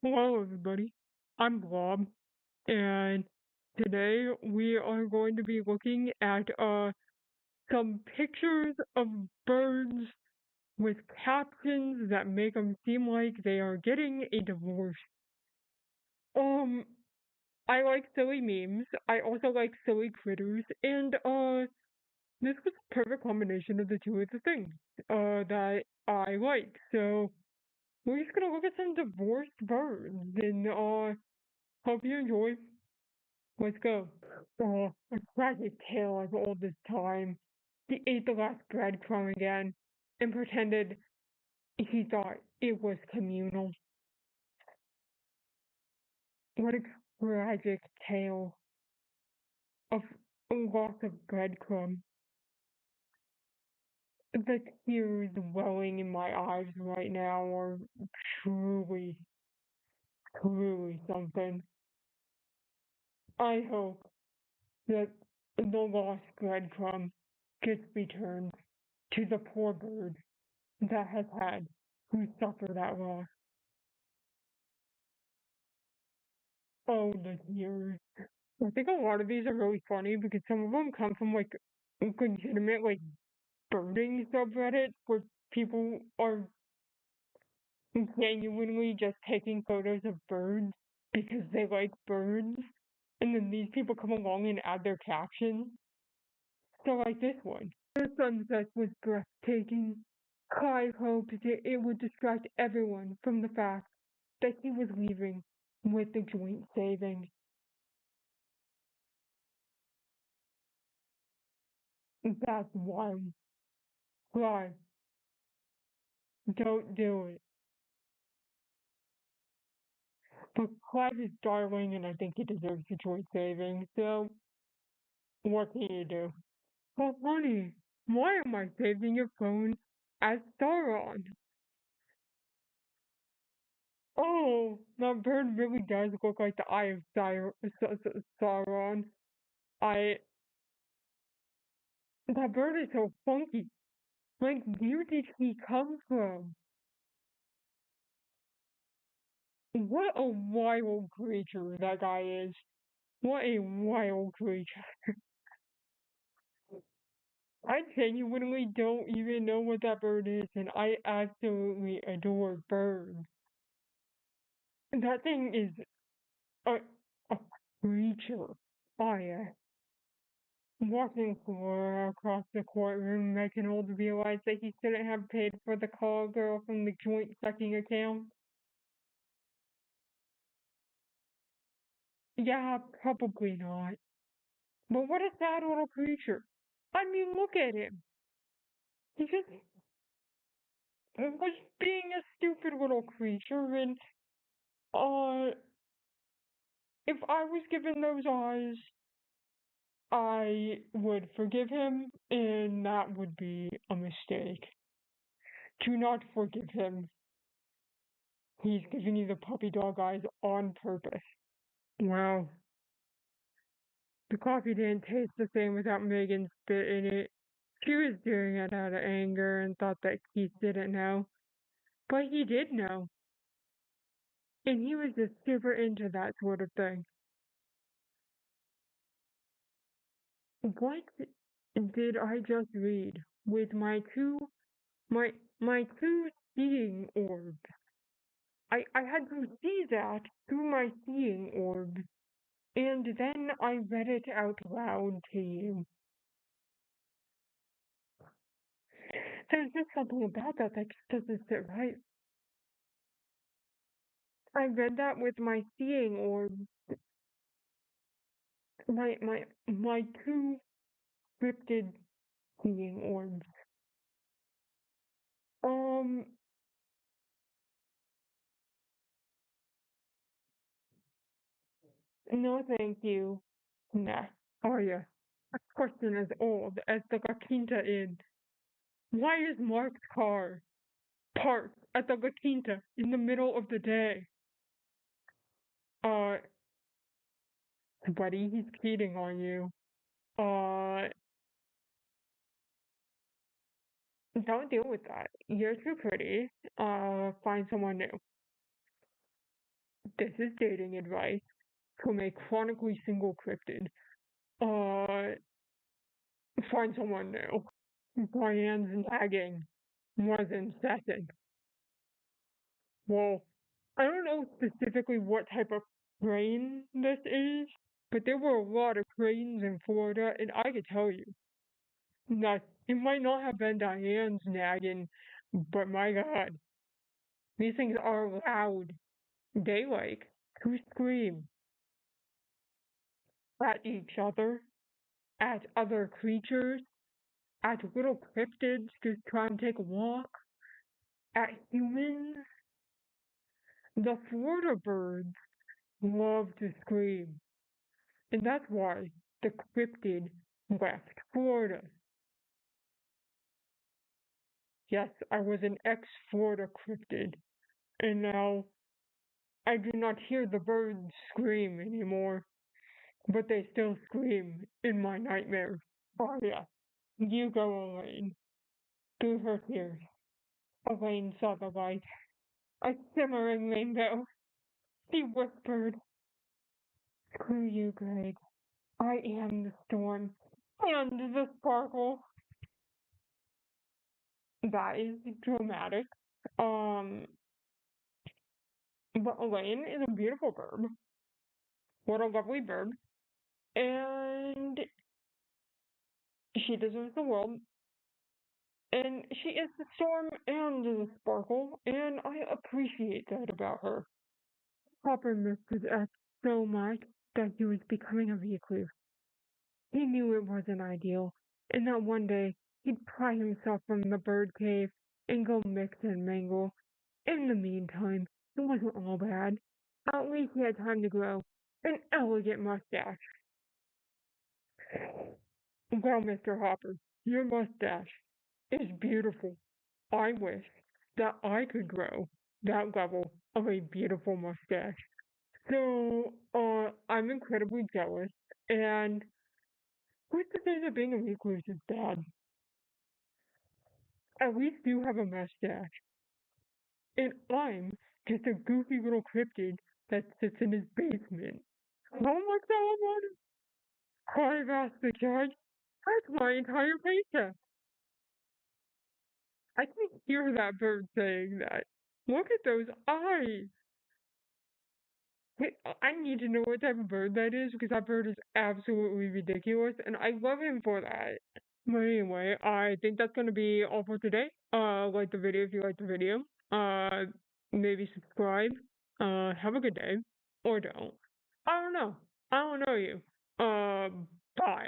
Hello, everybody. I'm Blob, and today we are going to be looking at some pictures of birds with captions that make them seem like they are getting a divorce. Um, I like silly memes. I also like silly critters, and this was a perfect combination of the two of the things that I like. So we're just gonna look at some divorced birds, and hope you enjoy. Let's go. A tragic tale of all this time. He ate the last breadcrumb again and pretended he thought it was communal. What a tragic tale of loss of breadcrumb. The tears welling in my eyes right now are truly, truly something. I hope that the lost breadcrumb gets returned to the poor bird that has had who suffered that loss. Oh, the tears. I think a lot of these are really funny because some of them come from like legitimate like birding subreddits where people are genuinely just taking photos of birds because they like birds, and then these people come along and add their captions. So like this one, the sunset was breathtaking. Clive hoped that it would distract everyone from the fact that he was leaving with the joint savings. That's wild. Clive, don't do it. But Clive is darling, and I think he deserves the joint saving. So, what can you do? Oh, honey, why am I saving your phone as Sauron? Oh, that bird really does look like the Eye of Sauron. I. That bird is so funky. Like, where did he come from? What a wild creature that guy is. What a wild creature. I genuinely don't even know what that bird is, and I absolutely adore birds. That thing is a, a creature. I walking Flora across the courtroom, making old realize that he shouldn't have paid for the call girl from the joint sucking account. Yeah, probably not. But what a sad little creature. I mean, look at him. He just was being a stupid little creature, and uh, if I was given those eyes, I would forgive him, and that would be a mistake. Do not forgive him. He's giving you the puppy dog eyes on purpose. Wow. The coffee didn't taste the same without Megan spit in it. She was doing it out of anger and thought that Keith didn't know. But he did know. And he was just super into that sort of thing. What did I just read? With my two seeing orbs. I had to see that through my seeing orb, and then I read it out loud to you. There's just something about that just doesn't sit right. I read that with my seeing orb, my two cryptid seeing orbs. Um, no, thank you. Nah. Oh yeah. A question as old as the La Quinta Inn. Why is Mark's car parked at the La Quinta in the middle of the day? Uh, buddy, he's cheating on you. Uh, don't deal with that. You're too pretty. Find someone new. This is dating advice from a chronically single cryptid. Find someone new. Diane's nagging was incessant. Well, I don't know specifically what type of crane this is, but there were a lot of cranes in Florida, and I could tell you that it might not have been Diane's nagging, but my God, these things are loud. They like to scream at each other, at other creatures, at little cryptids just trying to take a walk, at humans. The Florida birds love to scream, and that's why the cryptid left Florida. Yes, I was an ex-Florida cryptid, and now I do not hear the birds scream anymore, but they still scream in my nightmares. Oh yeah, you go, Elaine. Through her tears, Elaine saw the light, a shimmering rainbow. She whispered, "Screw you, Greg. I am the storm and the sparkle." That is dramatic. Um, but Elaine is a beautiful bird. What a lovely bird. And she deserves the world. And she is the storm and the sparkle, and I appreciate that about her. Hopper missed his ex so much that he was becoming a recluse. He knew it wasn't ideal, and that one day he'd pry himself from the bird cave and go mix and mingle. In the meantime, it wasn't all bad. At least he had time to grow an elegant mustache. Well, Mr. Hopper, your mustache is beautiful. I wish that I could grow that level of a beautiful mustache. So, I'm incredibly jealous, and who's to say that being a recluse is bad? At least you have a mustache, and I'm just a goofy little cryptid that sits in his basement. How much alimony? I've asked the judge. That's my entire paycheck. I can hear that bird saying that. Look at those eyes. Wait, I need to know what type of bird that is because that bird is absolutely ridiculous, and I love him for that. But anyway, I think that's gonna be all for today. Like the video if you like the video. Maybe subscribe. Have a good day, or don't. I don't know. I don't know you. Bye.